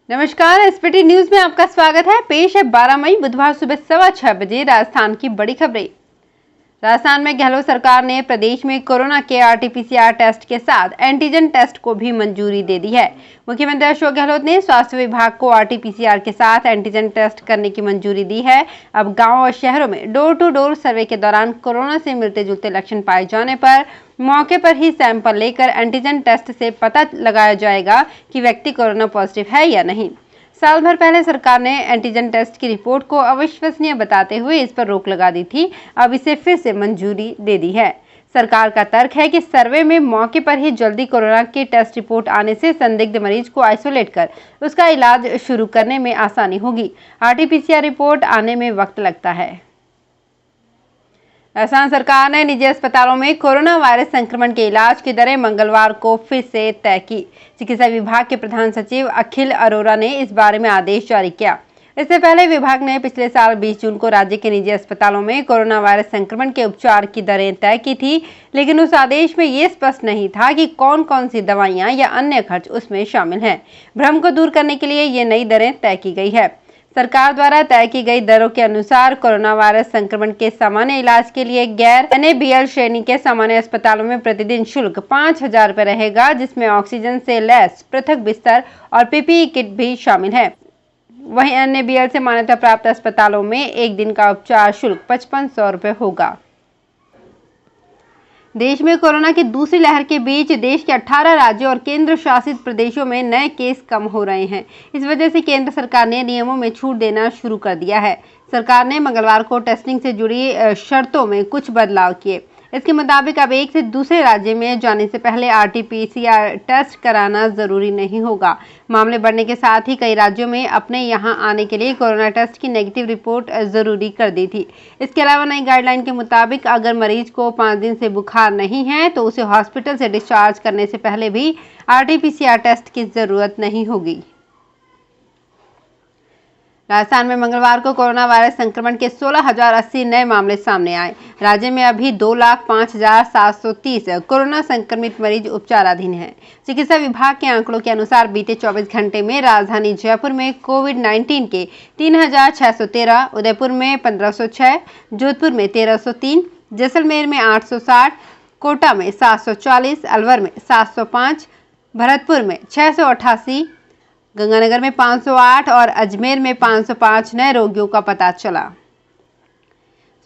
नमस्कार, SPT news में आपका स्वागत है। पेश है 12 मई बुधवार सुबह 6:15 बजे राजस्थान की बड़ी खबरें। राजस्थान में गहलोत सरकार ने प्रदेश में कोरोना के आरटीपीसीआर टेस्ट के साथ एंटीजन टेस्ट को भी मंजूरी दे दी है। मुख्यमंत्री अशोक गहलोत ने स्वास्थ्य विभाग को आरटीपीसीआर के साथ एंटीजन टेस्ट करने की मंजूरी दी है। अब गांव और शहरों में डोर टू डोर सर्वे के दौरान कोरोना से मिलते जुलते लक्षण पाए जाने पर मौके पर ही सैंपल लेकर एंटीजन टेस्ट से पता लगाया जाएगा कि व्यक्ति कोरोना पॉजिटिव है या नहीं। साल भर पहले सरकार ने एंटीजन टेस्ट की रिपोर्ट को अविश्वसनीय बताते हुए इस पर रोक लगा दी थी। अब इसे फिर से मंजूरी दे दी है। सरकार का तर्क है कि सर्वे में मौके पर ही जल्दी कोरोना की टेस्ट रिपोर्ट आने से संदिग्ध मरीज को आइसोलेट कर उसका इलाज शुरू करने में आसानी होगी। आरटीपीसीआर रिपोर्ट आने में वक्त लगता है। राजस्थान सरकार ने निजी अस्पतालों में कोरोना वायरस संक्रमण के इलाज की दरें मंगलवार को फिर से तय की। चिकित्सा विभाग के प्रधान सचिव अखिल अरोरा ने इस बारे में आदेश जारी किया। इससे पहले विभाग ने पिछले साल 20 जून को राज्य के निजी अस्पतालों में कोरोना वायरस संक्रमण के उपचार की दरें तय की थी, लेकिन उस आदेश में ये स्पष्ट नहीं था कि कौन कौन सी दवाइयां या अन्य खर्च उसमें शामिल हैं। भ्रम को दूर करने के लिए ये नई दरें तय की गई है। सरकार द्वारा तय की गई दरों के अनुसार कोरोना वायरस संक्रमण के सामान्य इलाज के लिए गैर NABL श्रेणी के सामान्य अस्पतालों में प्रतिदिन शुल्क 5,000 रुपए रहेगा, जिसमें ऑक्सीजन से लैस पृथक बिस्तर और PPE किट भी शामिल है। वहीं NABL से मान्यता प्राप्त अस्पतालों में एक दिन का उपचार शुल्क 5,500 रुपए होगा। देश में कोरोना की दूसरी लहर के बीच देश के 18 राज्यों और केंद्र शासित प्रदेशों में नए केस कम हो रहे हैं। इस वजह से केंद्र सरकार ने नियमों में छूट देना शुरू कर दिया है। सरकार ने मंगलवार को टेस्टिंग से जुड़ी शर्तों में कुछ बदलाव किए। इसके मुताबिक अब एक से दूसरे राज्य में जाने से पहले आरटीपीसीआर टेस्ट कराना जरूरी नहीं होगा। मामले बढ़ने के साथ ही कई राज्यों में अपने यहां आने के लिए कोरोना टेस्ट की नेगेटिव रिपोर्ट जरूरी कर दी थी। इसके अलावा नई गाइडलाइन के मुताबिक अगर मरीज को 5 दिन से बुखार नहीं है तो उसे हॉस्पिटल से डिस्चार्ज करने से पहले भी आरटीपीसीआर टेस्ट की जरूरत नहीं होगी। राजस्थान में मंगलवार को कोरोना वायरस संक्रमण के 16,080 नए मामले सामने आए। राज्य में अभी 2,05,730 कोरोना संक्रमित मरीज उपचाराधीन हैं। चिकित्सा विभाग के आंकड़ों के अनुसार बीते 24 घंटे में राजधानी जयपुर में कोविड-19 के 3,613, उदयपुर में 1,506, जोधपुर में 1,303, जैसलमेर में 860, कोटा में 740, अलवर में 705, भरतपुर में 688, गंगानगर में 508 और अजमेर में 505 नए रोगियों का पता चला।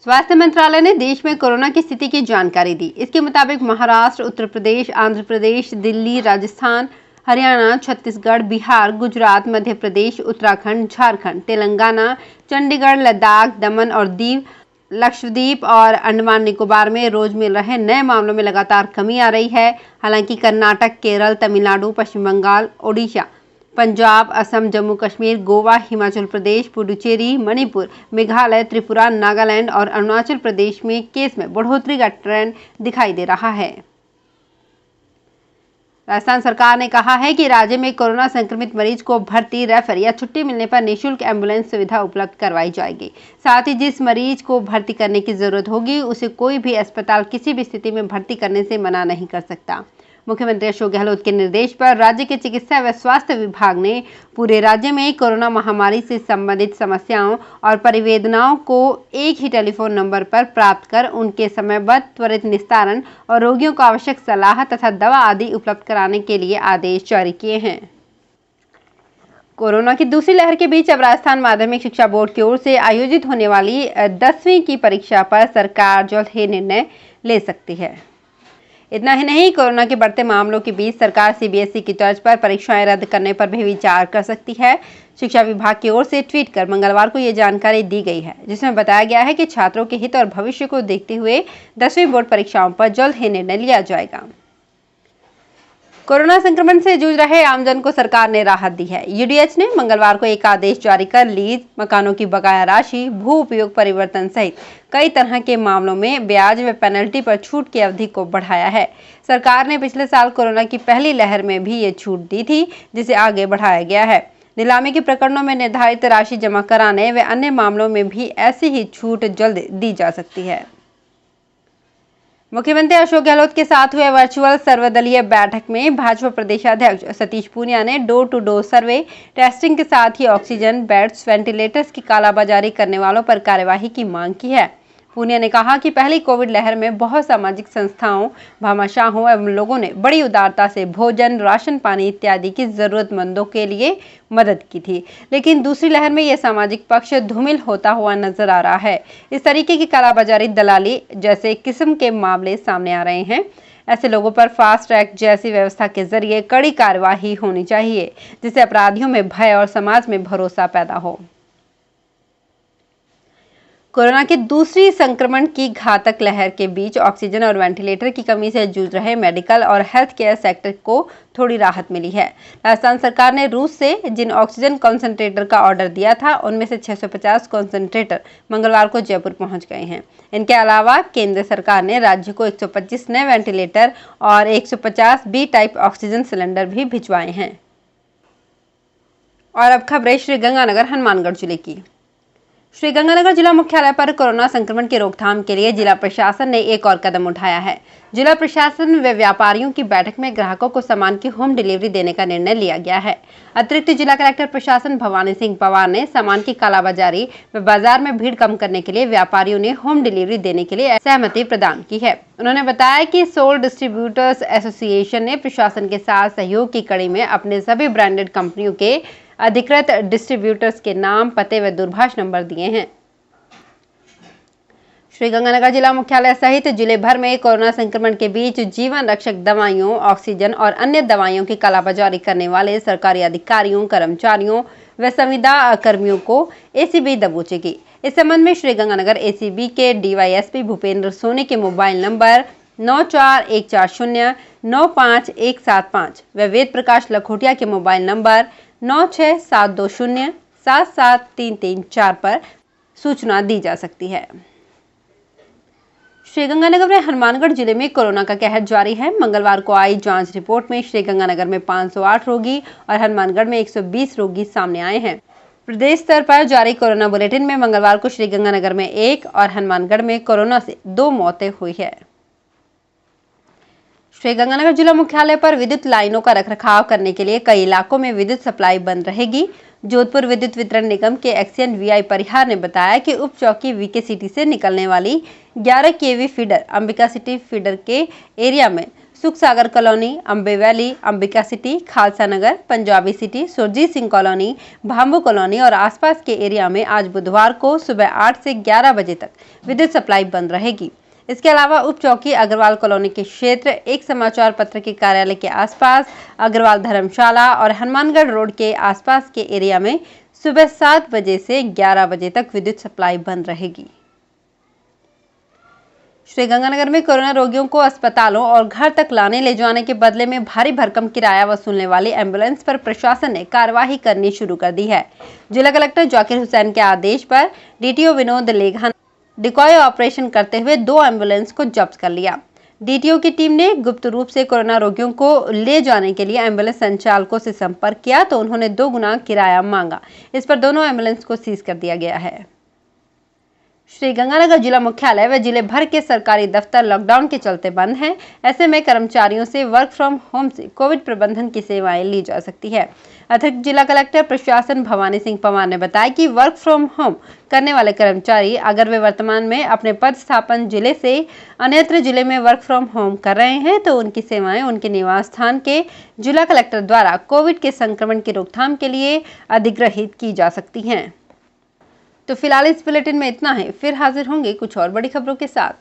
स्वास्थ्य मंत्रालय ने देश में कोरोना की स्थिति की जानकारी दी। इसके मुताबिक महाराष्ट्र, उत्तर प्रदेश, आंध्र प्रदेश, दिल्ली, राजस्थान, हरियाणा, छत्तीसगढ़, बिहार, गुजरात, मध्य प्रदेश, उत्तराखंड, झारखंड, तेलंगाना, चंडीगढ़, लद्दाख, दमन और दीव, लक्षद्वीप और अंडमान निकोबार में रोज मिल रहे नए मामलों में लगातार कमी आ रही है। हालांकि कर्नाटक, केरल, तमिलनाडु, पश्चिम बंगाल, ओडिशा, पंजाब, असम, जम्मू कश्मीर, गोवा, हिमाचल प्रदेश, पुडुचेरी, मणिपुर, मेघालय, त्रिपुरा, नागालैंड और अरुणाचल प्रदेश में केस में बढ़ोतरी का ट्रेंड दिखाई दे रहा है। राजस्थान सरकार ने कहा है कि राज्य में कोरोना संक्रमित मरीज को भर्ती, रेफर या छुट्टी मिलने पर निःशुल्क एम्बुलेंस सुविधा उपलब्ध करवाई जाएगी। साथ ही जिस मरीज को भर्ती करने की जरूरत होगी उसे कोई भी अस्पताल किसी भी स्थिति में भर्ती करने से मना नहीं कर सकता। मुख्यमंत्री अशोक गहलोत के निर्देश पर राज्य के चिकित्सा व स्वास्थ्य विभाग ने पूरे राज्य में कोरोना महामारी से संबंधित समस्याओं और परिवेदनाओं को एक ही टेलीफोन नंबर पर प्राप्त कर उनके समयबद्ध त्वरित निस्तारण और रोगियों को आवश्यक सलाह तथा दवा आदि उपलब्ध कराने के लिए आदेश जारी किए हैं। कोरोना की दूसरी लहर के बीच अब राजस्थान माध्यमिक शिक्षा बोर्ड की ओर से आयोजित होने वाली 10वीं की परीक्षा पर सरकार जल्द ही निर्णय ले सकती है। इतना ही नहीं, कोरोना के बढ़ते मामलों के बीच सरकार CBSE की तर्ज पर परीक्षाएं रद्द करने पर भी विचार कर सकती है। शिक्षा विभाग की ओर से ट्वीट कर मंगलवार को यह जानकारी दी गई है, जिसमें बताया गया है कि छात्रों के हित और भविष्य को देखते हुए 10वीं बोर्ड परीक्षाओं पर जल्द ही निर्णय लिया जाएगा। कोरोना संक्रमण से जूझ रहे आमजन को सरकार ने राहत दी है। UDH ने मंगलवार को एक आदेश जारी कर लीज, मकानों की बकाया राशि, भू उपयोग परिवर्तन सहित कई तरह के मामलों में ब्याज व पेनल्टी पर छूट की अवधि को बढ़ाया है। सरकार ने पिछले साल कोरोना की पहली लहर में भी ये छूट दी थी, जिसे आगे बढ़ाया गया है। नीलामी के प्रकरणों में निर्धारित राशि जमा कराने व अन्य मामलों में भी ऐसी ही छूट जल्द दी जा सकती है। मुख्यमंत्री अशोक गहलोत के साथ हुए वर्चुअल सर्वदलीय बैठक में भाजपा प्रदेशाध्यक्ष सतीश पूनिया ने door to door survey, testing के साथ ही ऑक्सीजन, बेड्स, वेंटिलेटर्स की कालाबाजारी करने वालों पर कार्यवाही की मांग की है। पूनिया ने कहा कि पहली कोविड लहर में बहुत सामाजिक संस्थाओं, भामाशाहों एवं लोगों ने बड़ी उदारता से भोजन, राशन पानी इत्यादि की जरूरतमंदों के लिए मदद की थी, लेकिन दूसरी लहर में यह सामाजिक पक्ष धूमिल होता हुआ नजर आ रहा है। इस तरीके की कालाबाजारी, दलाली जैसे किस्म के मामले सामने आ रहे हैं। ऐसे लोगों पर फास्ट ट्रैक जैसी व्यवस्था के जरिए कड़ी कार्यवाही होनी चाहिए, जिससे अपराधियों में भय और समाज में भरोसा पैदा हो। कोरोना की दूसरी संक्रमण की घातक लहर के बीच ऑक्सीजन और वेंटिलेटर की कमी से जूझ रहे मेडिकल और हेल्थ केयर सेक्टर को थोड़ी राहत मिली है। राजस्थान सरकार ने रूस से जिन ऑक्सीजन कॉन्सेंट्रेटर का ऑर्डर दिया था, उनमें से 650 कॉन्सेंट्रेटर मंगलवार को जयपुर पहुंच गए हैं। इनके अलावा केंद्र सरकार ने राज्य को 125 नए वेंटिलेटर और 150 बी टाइप ऑक्सीजन सिलेंडर भी भिजवाए हैं। और अब खबरें श्रीगंगानगर हनुमानगढ़ जिले की। श्रीगंगानगर जिला मुख्यालय पर कोरोना संक्रमण की रोकथाम के लिए जिला प्रशासन ने एक और कदम उठाया है। जिला प्रशासन व व्यापारियों की बैठक में ग्राहकों को सामान की होम डिलीवरी देने का निर्णय लिया गया है। अतिरिक्त जिला कलेक्टर प्रशासन भवानी सिंह पवार ने सामान की कालाबाजारी व बाजार में भीड़ कम करने के लिए व्यापारियों ने होम डिलीवरी देने के लिए सहमति प्रदान की है। उन्होंने बताया कि सोल डिस्ट्रीब्यूटर्स एसोसिएशन ने प्रशासन के साथ सहयोग की कड़ी में अपने सभी ब्रांडेड कंपनियों के अधिकृत डिस्ट्रीब्यूटर्स के नाम, पते व दूरभाष नंबर दिए हैं। श्रीगंगानगर जिला मुख्यालय सहित जिले भर में कोरोना संक्रमण के बीच जीवन रक्षक दवाइयों, ऑक्सीजन और अन्य दवाइयों की कालाबाजारी करने वाले सरकारी अधिकारियों, कर्मचारियों व संविदा कर्मियों को एसीबी दबोचेगी। इस संबंध में श्रीगंगानगर एसीबी के डीवाईएसपी भूपेंद्र सोनी के मोबाइल नंबर 9414095175 व वेद प्रकाश लखोटिया के मोबाइल नंबर 9672077334 पर सूचना दी जा सकती है। श्रीगंगानगर में हनुमानगढ़ जिले में कोरोना का कहर जारी है। मंगलवार को आई जांच रिपोर्ट में श्रीगंगानगर में 508 रोगी और हनुमानगढ़ में 120 रोगी सामने आए हैं। प्रदेश स्तर पर जारी कोरोना बुलेटिन में मंगलवार को श्रीगंगानगर में 1 और हनुमानगढ़ में कोरोना से 2 मौतें हुई है। श्रीगंगानगर जिला मुख्यालय पर विद्युत लाइनों का रखरखाव करने के लिए कई इलाकों में विद्युत सप्लाई बंद रहेगी। जोधपुर विद्युत वितरण निगम के एक्सियन वीआई परिहार ने बताया कि उप चौकी वीके सिटी से निकलने वाली 11 KV feeder Ambika city feeder के एरिया में Sukh Sagar colony, Ambe valley, Ambika city, Khalsa Nagar, Punjabi city, Surjit Singh colony, Bhambu colony और आसपास के एरिया में आज बुधवार को सुबह 8 से 11 बजे तक विद्युत सप्लाई बंद रहेगी। इसके अलावा उप चौकी अग्रवाल कॉलोनी के क्षेत्र, एक समाचार पत्र के कार्यालय के आसपास, अग्रवाल धर्मशाला और हनुमानगढ़ रोड के आसपास के एरिया में सुबह 7 बजे से 11 बजे तक विद्युत सप्लाई बंद रहेगी। श्रीगंगानगर में कोरोना रोगियों को अस्पतालों और घर तक लाने ले जाने के बदले में भारी भरकम किराया वसूलने वाली एम्बुलेंस पर प्रशासन ने कार्रवाई करनी शुरू कर दी है। जिला कलेक्टर जाकिर हुसैन के आदेश पर डीटीओ विनोद लेघा ने डिकॉय ऑपरेशन करते हुए 2 एम्बुलेंस को जब्त कर लिया। डीटीओ की टीम ने गुप्त रूप से कोरोना रोगियों को ले जाने के लिए एम्बुलेंस संचालकों से संपर्क किया तो उन्होंने 2 गुना किराया मांगा। इस पर दोनों एम्बुलेंस को सीज कर दिया गया है। श्रीगंगानगर जिला मुख्यालय व जिले भर के सरकारी दफ्तर लॉकडाउन के चलते बंद हैं। ऐसे में कर्मचारियों से वर्क फ्रॉम होम से कोविड प्रबंधन की सेवाएं ली जा सकती है। अतिरिक्त जिला कलेक्टर प्रशासन भवानी सिंह पवार ने बताया कि वर्क फ्रॉम होम करने वाले कर्मचारी अगर वे वर्तमान में अपने पद स्थापन जिले से अन्यत्र जिले में वर्क फ्रॉम होम कर रहे हैं तो उनकी सेवाएं उनके निवास स्थान के जिला कलेक्टर द्वारा कोविड के संक्रमण की रोकथाम के लिए अधिग्रहित की जा सकती हैं। तो फिलहाल इस बुलेटिन में इतना है, फिर हाजिर होंगे कुछ और बड़ी खबरों के साथ।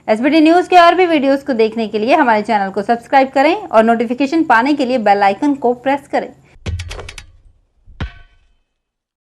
एसबीटी न्यूज के और भी वीडियोस को देखने के लिए हमारे चैनल को सब्सक्राइब करें और नोटिफिकेशन पाने के लिए बेल आइकन को प्रेस करें।